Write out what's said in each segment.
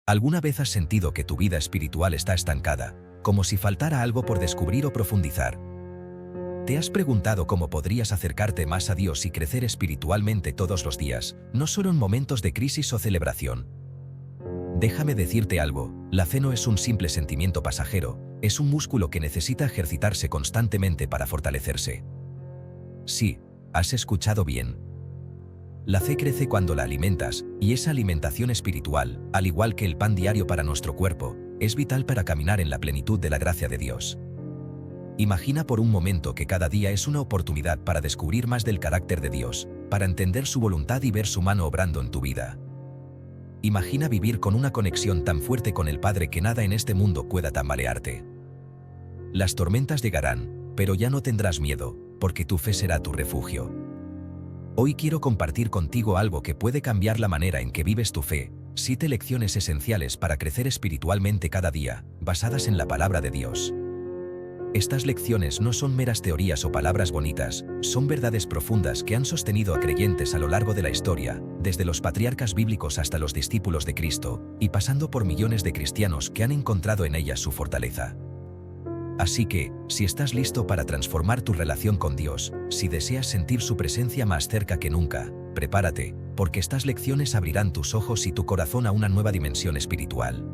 ¿Alguna vez has sentido que tu vida espiritual está estancada, como si faltara algo por descubrir o profundizar? ¿Te has preguntado cómo podrías acercarte más a Dios y crecer espiritualmente todos los días, no solo en momentos de crisis o celebración? Déjame decirte algo, la fe no es un simple sentimiento pasajero, es un músculo que necesita ejercitarse constantemente para fortalecerse. Sí, has escuchado bien. La fe crece cuando la alimentas, y esa alimentación espiritual, al igual que el pan diario para nuestro cuerpo, es vital para caminar en la plenitud de la gracia de Dios. Imagina por un momento que cada día es una oportunidad para descubrir más del carácter de Dios, para entender su voluntad y ver su mano obrando en tu vida. Imagina vivir con una conexión tan fuerte con el Padre que nada en este mundo pueda tambalearte. Las tormentas llegarán, pero ya no tendrás miedo, porque tu fe será tu refugio. Hoy quiero compartir contigo algo que puede cambiar la manera en que vives tu fe, 7 lecciones esenciales para crecer espiritualmente cada día, basadas en la palabra de Dios. Estas lecciones no son meras teorías o palabras bonitas, son verdades profundas que han sostenido a creyentes a lo largo de la historia, desde los patriarcas bíblicos hasta los discípulos de Cristo, y pasando por millones de cristianos que han encontrado en ellas su fortaleza. Así que, si estás listo para transformar tu relación con Dios, si deseas sentir su presencia más cerca que nunca, prepárate, porque estas lecciones abrirán tus ojos y tu corazón a una nueva dimensión espiritual.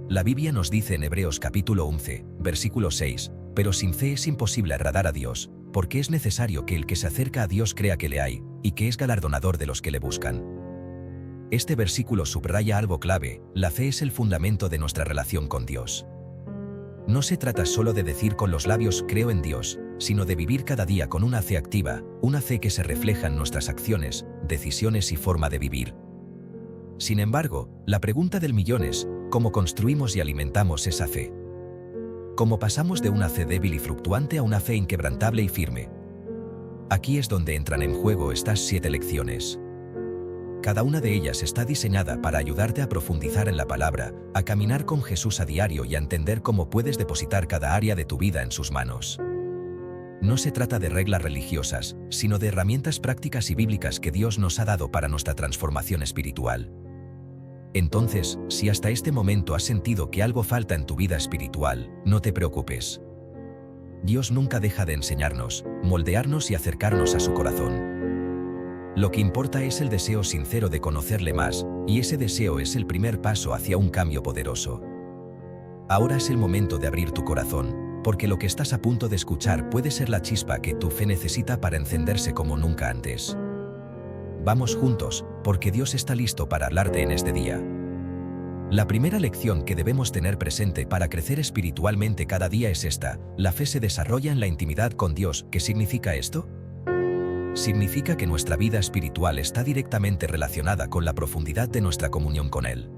La Biblia nos dice en Hebreos capítulo 11, versículo 6, pero sin fe es imposible agradar a Dios, porque es necesario que el que se acerca a Dios crea que le hay, y que es galardonador de los que le buscan. Este versículo subraya algo clave, la fe es el fundamento de nuestra relación con Dios. No se trata solo de decir con los labios creo en Dios, sino de vivir cada día con una fe activa, una fe que se refleja en nuestras acciones, decisiones y forma de vivir. Sin embargo, la pregunta del millón es, ¿cómo construimos y alimentamos esa fe? ¿Cómo pasamos de una fe débil y fluctuante a una fe inquebrantable y firme? Aquí es donde entran en juego estas 7 lecciones. Cada una de ellas está diseñada para ayudarte a profundizar en la palabra, a caminar con Jesús a diario y a entender cómo puedes depositar cada área de tu vida en sus manos. No se trata de reglas religiosas, sino de herramientas prácticas y bíblicas que Dios nos ha dado para nuestra transformación espiritual. Entonces, si hasta este momento has sentido que algo falta en tu vida espiritual, no te preocupes. Dios nunca deja de enseñarnos, moldearnos y acercarnos a su corazón. Lo que importa es el deseo sincero de conocerle más, y ese deseo es el primer paso hacia un cambio poderoso. Ahora es el momento de abrir tu corazón, porque lo que estás a punto de escuchar puede ser la chispa que tu fe necesita para encenderse como nunca antes. Vamos juntos, porque Dios está listo para hablarte en este día. La primera lección que debemos tener presente para crecer espiritualmente cada día es esta: la fe se desarrolla en la intimidad con Dios. ¿Qué significa esto? Significa que nuestra vida espiritual está directamente relacionada con la profundidad de nuestra comunión con Él.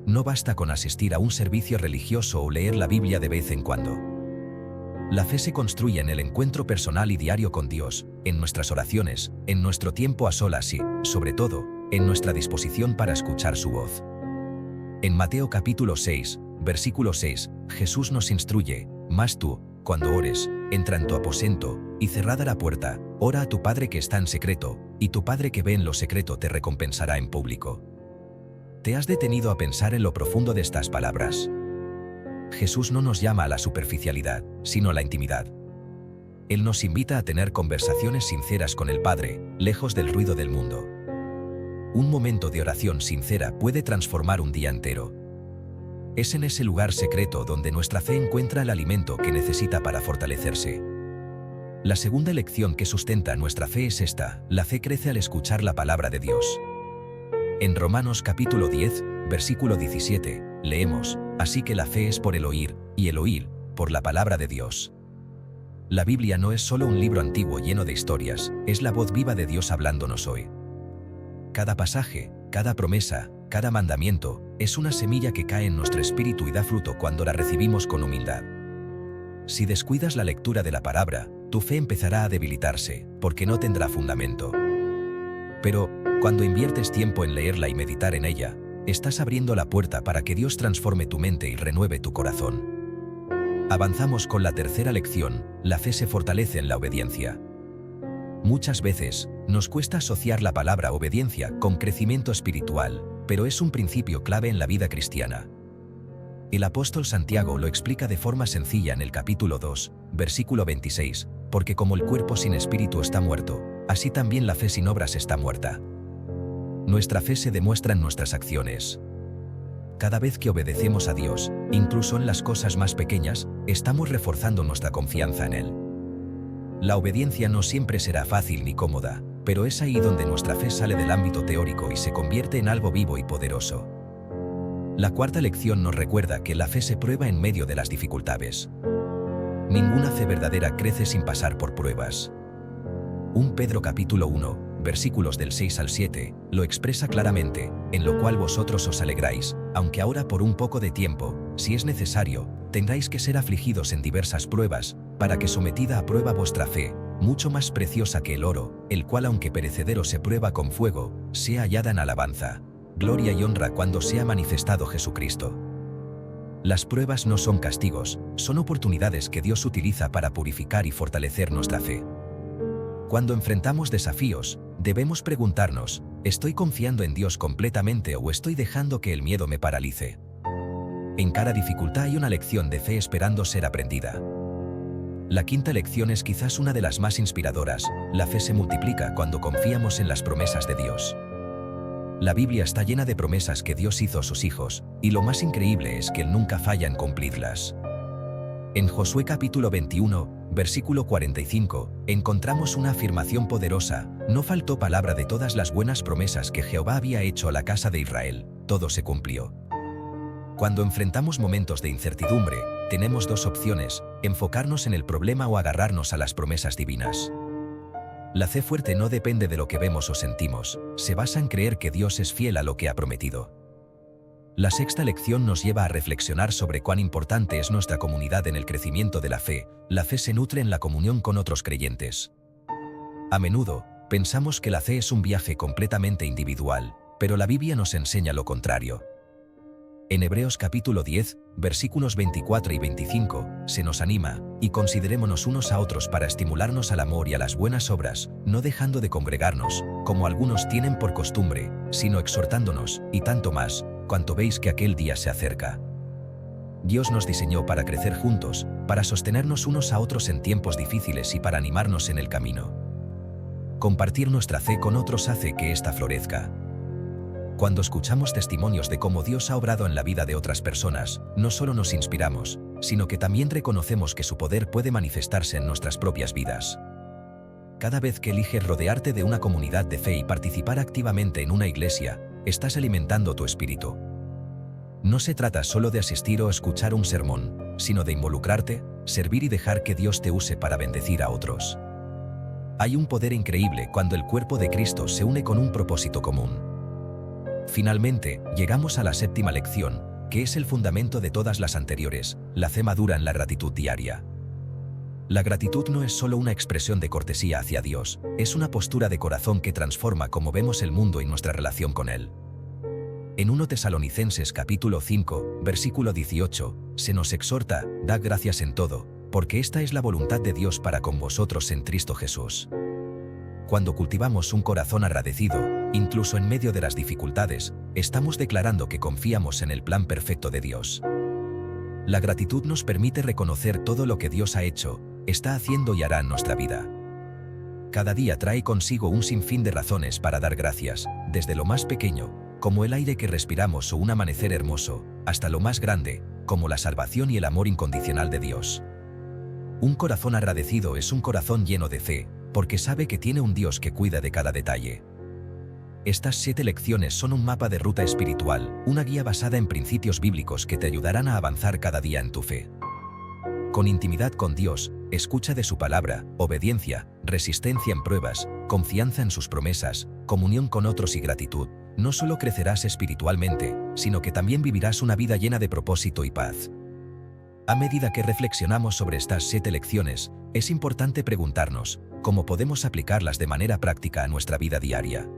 No basta con asistir a un servicio religioso o leer la Biblia de vez en cuando. La fe se construye en el encuentro personal y diario con Dios, en nuestras oraciones, en nuestro tiempo a solas y, sobre todo, en nuestra disposición para escuchar su voz. En Mateo capítulo 6, versículo 6, Jesús nos instruye: mas tú, cuando ores, entra en tu aposento, y cerrada la puerta, ora a tu Padre que está en secreto, y tu Padre que ve en lo secreto te recompensará en público. ¿Te has detenido a pensar en lo profundo de estas palabras? Jesús no nos llama a la superficialidad, sino a la intimidad. Él nos invita a tener conversaciones sinceras con el Padre, lejos del ruido del mundo. Un momento de oración sincera puede transformar un día entero. Es en ese lugar secreto donde nuestra fe encuentra el alimento que necesita para fortalecerse. La segunda lección que sustenta nuestra fe es esta: la fe crece al escuchar la palabra de Dios. En Romanos capítulo 10, versículo 17, leemos: así que la fe es por el oír, y el oír, por la palabra de Dios. La Biblia no es solo un libro antiguo lleno de historias, es la voz viva de Dios hablándonos hoy. Cada pasaje, cada promesa, cada mandamiento, es una semilla que cae en nuestro espíritu y da fruto cuando la recibimos con humildad. Si descuidas la lectura de la palabra, tu fe empezará a debilitarse, porque no tendrá fundamento. Pero, cuando inviertes tiempo en leerla y meditar en ella, estás abriendo la puerta para que Dios transforme tu mente y renueve tu corazón. Avanzamos con la tercera lección: la fe se fortalece en la obediencia. Muchas veces, nos cuesta asociar la palabra obediencia con crecimiento espiritual, pero es un principio clave en la vida cristiana. El apóstol Santiago lo explica de forma sencilla en el capítulo 2, versículo 26, porque como el cuerpo sin espíritu está muerto, así también la fe sin obras está muerta. Nuestra fe se demuestra en nuestras acciones. Cada vez que obedecemos a Dios, incluso en las cosas más pequeñas, estamos reforzando nuestra confianza en Él. La obediencia no siempre será fácil ni cómoda, pero es ahí donde nuestra fe sale del ámbito teórico y se convierte en algo vivo y poderoso. La cuarta lección nos recuerda que la fe se prueba en medio de las dificultades. Ninguna fe verdadera crece sin pasar por pruebas. 1 Pedro capítulo 1, versículos del 6 al 7, lo expresa claramente, en lo cual vosotros os alegráis, aunque ahora por un poco de tiempo, si es necesario, tendráis que ser afligidos en diversas pruebas, para que sometida a prueba vuestra fe, mucho más preciosa que el oro, el cual aunque perecedero se prueba con fuego, sea hallada en alabanza, gloria y honra cuando sea manifestado Jesucristo. Las pruebas no son castigos, son oportunidades que Dios utiliza para purificar y fortalecer nuestra fe. Cuando enfrentamos desafíos, debemos preguntarnos, ¿estoy confiando en Dios completamente o estoy dejando que el miedo me paralice? En cada dificultad hay una lección de fe esperando ser aprendida. La quinta lección es quizás una de las más inspiradoras: la fe se multiplica cuando confiamos en las promesas de Dios. La Biblia está llena de promesas que Dios hizo a sus hijos, y lo más increíble es que Él nunca falla en cumplirlas. En Josué capítulo 21, versículo 45, encontramos una afirmación poderosa: no faltó palabra de todas las buenas promesas que Jehová había hecho a la casa de Israel, todo se cumplió. Cuando enfrentamos momentos de incertidumbre, tenemos dos opciones: enfocarnos en el problema o agarrarnos a las promesas divinas. La fe fuerte no depende de lo que vemos o sentimos, se basa en creer que Dios es fiel a lo que ha prometido. La sexta lección nos lleva a reflexionar sobre cuán importante es nuestra comunidad en el crecimiento de la fe. La fe se nutre en la comunión con otros creyentes. A menudo, pensamos que la fe es un viaje completamente individual, pero la Biblia nos enseña lo contrario. En Hebreos capítulo 10, versículos 24 y 25, se nos anima: y considerémonos unos a otros para estimularnos al amor y a las buenas obras, no dejando de congregarnos, como algunos tienen por costumbre, sino exhortándonos, y tanto más, cuanto veis que aquel día se acerca. Dios nos diseñó para crecer juntos, para sostenernos unos a otros en tiempos difíciles y para animarnos en el camino. Compartir nuestra fe con otros hace que ésta florezca. Cuando escuchamos testimonios de cómo Dios ha obrado en la vida de otras personas, no solo nos inspiramos, sino que también reconocemos que su poder puede manifestarse en nuestras propias vidas. Cada vez que eliges rodearte de una comunidad de fe y participar activamente en una iglesia, estás alimentando tu espíritu. No se trata solo de asistir o escuchar un sermón, sino de involucrarte, servir y dejar que Dios te use para bendecir a otros. Hay un poder increíble cuando el cuerpo de Cristo se une con un propósito común. Finalmente, llegamos a la séptima lección, que es el fundamento de todas las anteriores: la fe madura en la gratitud diaria. La gratitud no es solo una expresión de cortesía hacia Dios, es una postura de corazón que transforma cómo vemos el mundo y nuestra relación con Él. En 1 Tesalonicenses capítulo 5, versículo 18, se nos exhorta: dad gracias en todo, porque esta es la voluntad de Dios para con vosotros en Cristo Jesús. Cuando cultivamos un corazón agradecido, incluso en medio de las dificultades, estamos declarando que confiamos en el plan perfecto de Dios. La gratitud nos permite reconocer todo lo que Dios ha hecho, está haciendo y hará en nuestra vida. Cada día trae consigo un sinfín de razones para dar gracias, desde lo más pequeño, como el aire que respiramos o un amanecer hermoso, hasta lo más grande, como la salvación y el amor incondicional de Dios. Un corazón agradecido es un corazón lleno de fe, porque sabe que tiene un Dios que cuida de cada detalle. Estas 7 lecciones son un mapa de ruta espiritual, una guía basada en principios bíblicos que te ayudarán a avanzar cada día en tu fe. Con intimidad con Dios, escucha de su palabra, obediencia, resistencia en pruebas, confianza en sus promesas, comunión con otros y gratitud, no solo crecerás espiritualmente, sino que también vivirás una vida llena de propósito y paz. A medida que reflexionamos sobre estas 7 lecciones, es importante preguntarnos: ¿cómo podemos aplicarlas de manera práctica a nuestra vida diaria?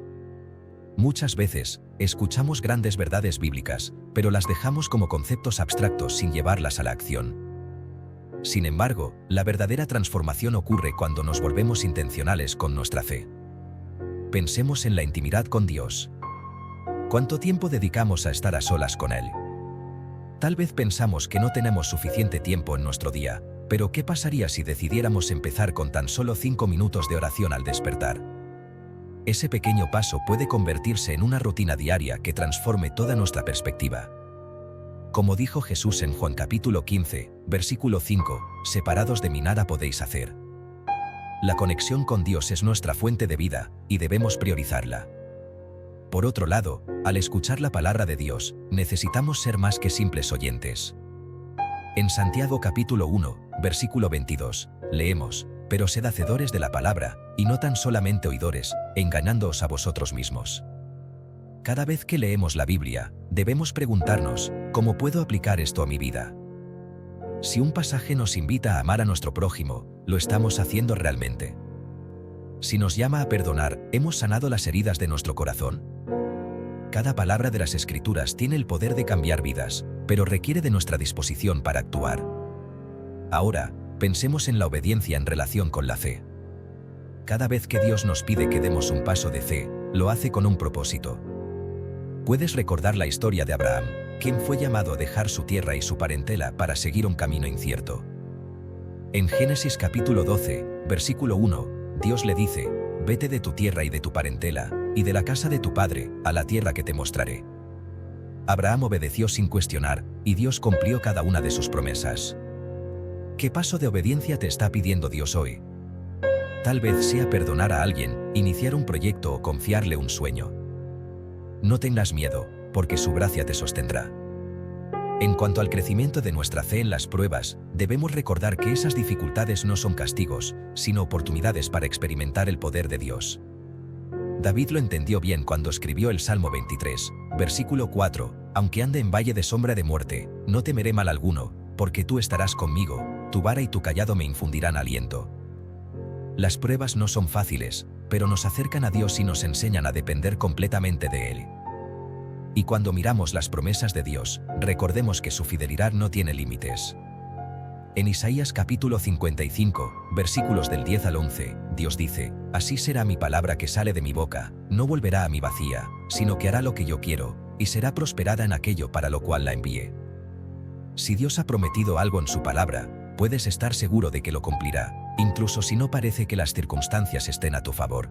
Muchas veces, escuchamos grandes verdades bíblicas, pero las dejamos como conceptos abstractos sin llevarlas a la acción. Sin embargo, la verdadera transformación ocurre cuando nos volvemos intencionales con nuestra fe. Pensemos en la intimidad con Dios. ¿Cuánto tiempo dedicamos a estar a solas con Él? Tal vez pensamos que no tenemos suficiente tiempo en nuestro día, pero ¿qué pasaría si decidiéramos empezar con tan solo 5 minutos de oración al despertar? Ese pequeño paso puede convertirse en una rutina diaria que transforme toda nuestra perspectiva. Como dijo Jesús en Juan capítulo 15, versículo 5, separados de mí nada podéis hacer. La conexión con Dios es nuestra fuente de vida, y debemos priorizarla. Por otro lado, al escuchar la palabra de Dios, necesitamos ser más que simples oyentes. En Santiago capítulo 1, versículo 22, leemos, pero sed hacedores de la palabra, y no tan solamente oidores, engañándoos a vosotros mismos. Cada vez que leemos la Biblia, debemos preguntarnos, ¿cómo puedo aplicar esto a mi vida? Si un pasaje nos invita a amar a nuestro prójimo, ¿lo estamos haciendo realmente? Si nos llama a perdonar, ¿hemos sanado las heridas de nuestro corazón? Cada palabra de las Escrituras tiene el poder de cambiar vidas, pero requiere de nuestra disposición para actuar. Ahora, pensemos en la obediencia en relación con la fe. Cada vez que Dios nos pide que demos un paso de fe, lo hace con un propósito. ¿Puedes recordar la historia de Abraham, quien fue llamado a dejar su tierra y su parentela para seguir un camino incierto? En Génesis capítulo 12, versículo 1, Dios le dice, vete de tu tierra y de tu parentela, y de la casa de tu padre, a la tierra que te mostraré. Abraham obedeció sin cuestionar, y Dios cumplió cada una de sus promesas. ¿Qué paso de obediencia te está pidiendo Dios hoy? Tal vez sea perdonar a alguien, iniciar un proyecto o confiarle un sueño. No tengas miedo, porque su gracia te sostendrá. En cuanto al crecimiento de nuestra fe en las pruebas, debemos recordar que esas dificultades no son castigos, sino oportunidades para experimentar el poder de Dios. David lo entendió bien cuando escribió el Salmo 23, versículo 4, aunque ande en valle de sombra de muerte, no temeré mal alguno, porque tú estarás conmigo, tu vara y tu cayado me infundirán aliento. Las pruebas no son fáciles, pero nos acercan a Dios y nos enseñan a depender completamente de Él. Y cuando miramos las promesas de Dios, recordemos que su fidelidad no tiene límites. En Isaías capítulo 55, versículos del 10 al 11, Dios dice, así será mi palabra que sale de mi boca, no volverá a mí vacía, sino que hará lo que yo quiero, y será prosperada en aquello para lo cual la envié. Si Dios ha prometido algo en su palabra, puedes estar seguro de que lo cumplirá, incluso si no parece que las circunstancias estén a tu favor.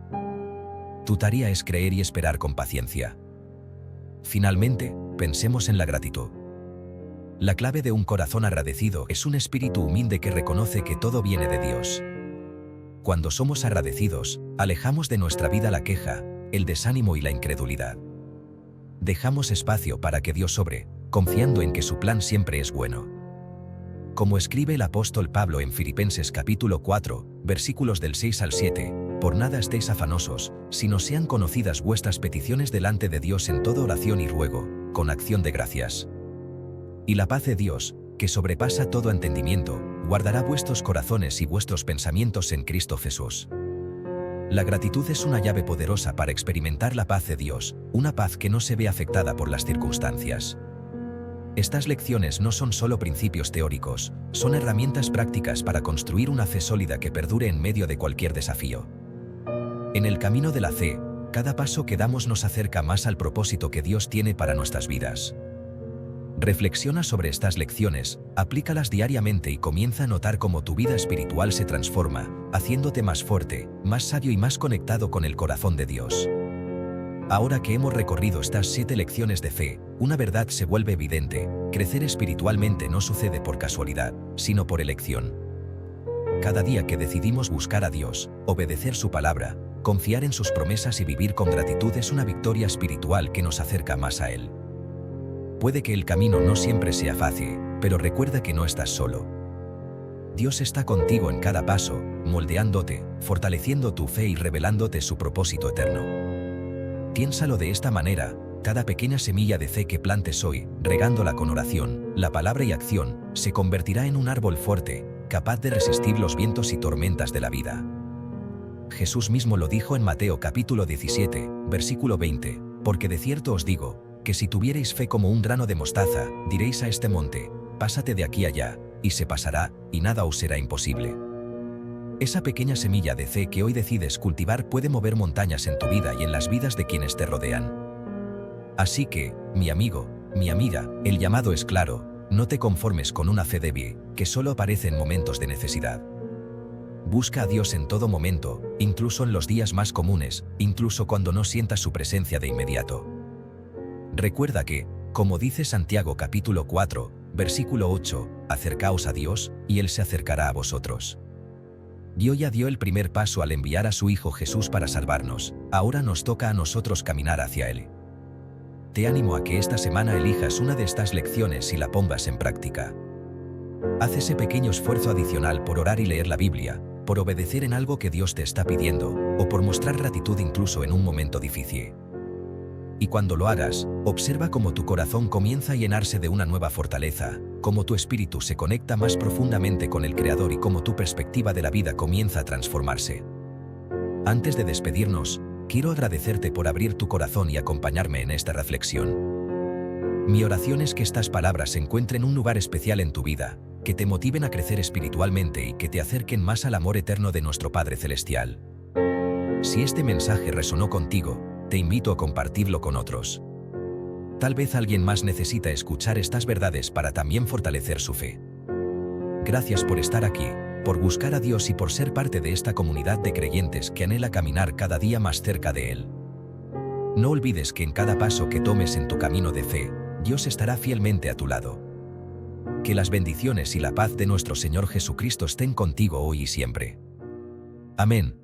Tu tarea es creer y esperar con paciencia. Finalmente, pensemos en la gratitud. La clave de un corazón agradecido es un espíritu humilde que reconoce que todo viene de Dios. Cuando somos agradecidos, alejamos de nuestra vida la queja, el desánimo y la incredulidad. Dejamos espacio para que Dios obre, confiando en que su plan siempre es bueno. Como escribe el apóstol Pablo en Filipenses capítulo 4, versículos del 6 al 7, por nada estéis afanosos, sino sean conocidas vuestras peticiones delante de Dios en toda oración y ruego, con acción de gracias. Y la paz de Dios, que sobrepasa todo entendimiento, guardará vuestros corazones y vuestros pensamientos en Cristo Jesús. La gratitud es una llave poderosa para experimentar la paz de Dios, una paz que no se ve afectada por las circunstancias. Estas lecciones no son solo principios teóricos, son herramientas prácticas para construir una fe sólida que perdure en medio de cualquier desafío. En el camino de la fe, cada paso que damos nos acerca más al propósito que Dios tiene para nuestras vidas. Reflexiona sobre estas lecciones, aplícalas diariamente y comienza a notar cómo tu vida espiritual se transforma, haciéndote más fuerte, más sabio y más conectado con el corazón de Dios. Ahora que hemos recorrido estas 7 lecciones de fe, una verdad se vuelve evidente: crecer espiritualmente no sucede por casualidad, sino por elección. Cada día que decidimos buscar a Dios, obedecer su palabra, confiar en sus promesas y vivir con gratitud es una victoria espiritual que nos acerca más a Él. Puede que el camino no siempre sea fácil, pero recuerda que no estás solo. Dios está contigo en cada paso, moldeándote, fortaleciendo tu fe y revelándote su propósito eterno. Piénsalo de esta manera: cada pequeña semilla de fe que plantes hoy, regándola con oración, la palabra y acción, se convertirá en un árbol fuerte, capaz de resistir los vientos y tormentas de la vida. Jesús mismo lo dijo en Mateo capítulo 17, versículo 20, porque de cierto os digo, que si tuvierais fe como un grano de mostaza, diréis a este monte, pásate de aquí allá, y se pasará, y nada os será imposible. Esa pequeña semilla de fe que hoy decides cultivar puede mover montañas en tu vida y en las vidas de quienes te rodean. Así que, mi amigo, mi amiga, el llamado es claro: no te conformes con una fe débil, que solo aparece en momentos de necesidad. Busca a Dios en todo momento, incluso en los días más comunes, incluso cuando no sientas su presencia de inmediato. Recuerda que, como dice Santiago capítulo 4, versículo 8, acercaos a Dios, y Él se acercará a vosotros. Dios ya dio el primer paso al enviar a su Hijo Jesús para salvarnos, ahora nos toca a nosotros caminar hacia Él. Te animo a que esta semana elijas una de estas lecciones y la pongas en práctica. Haz ese pequeño esfuerzo adicional por orar y leer la Biblia, por obedecer en algo que Dios te está pidiendo, o por mostrar gratitud incluso en un momento difícil. Y cuando lo hagas, observa cómo tu corazón comienza a llenarse de una nueva fortaleza, cómo tu espíritu se conecta más profundamente con el Creador y cómo tu perspectiva de la vida comienza a transformarse. Antes de despedirnos, quiero agradecerte por abrir tu corazón y acompañarme en esta reflexión. Mi oración es que estas palabras encuentren un lugar especial en tu vida, que te motiven a crecer espiritualmente y que te acerquen más al amor eterno de nuestro Padre Celestial. Si este mensaje resonó contigo, te invito a compartirlo con otros. Tal vez alguien más necesita escuchar estas verdades para también fortalecer su fe. Gracias por estar aquí, por buscar a Dios y por ser parte de esta comunidad de creyentes que anhela caminar cada día más cerca de Él. No olvides que en cada paso que tomes en tu camino de fe, Dios estará fielmente a tu lado. Que las bendiciones y la paz de nuestro Señor Jesucristo estén contigo hoy y siempre. Amén.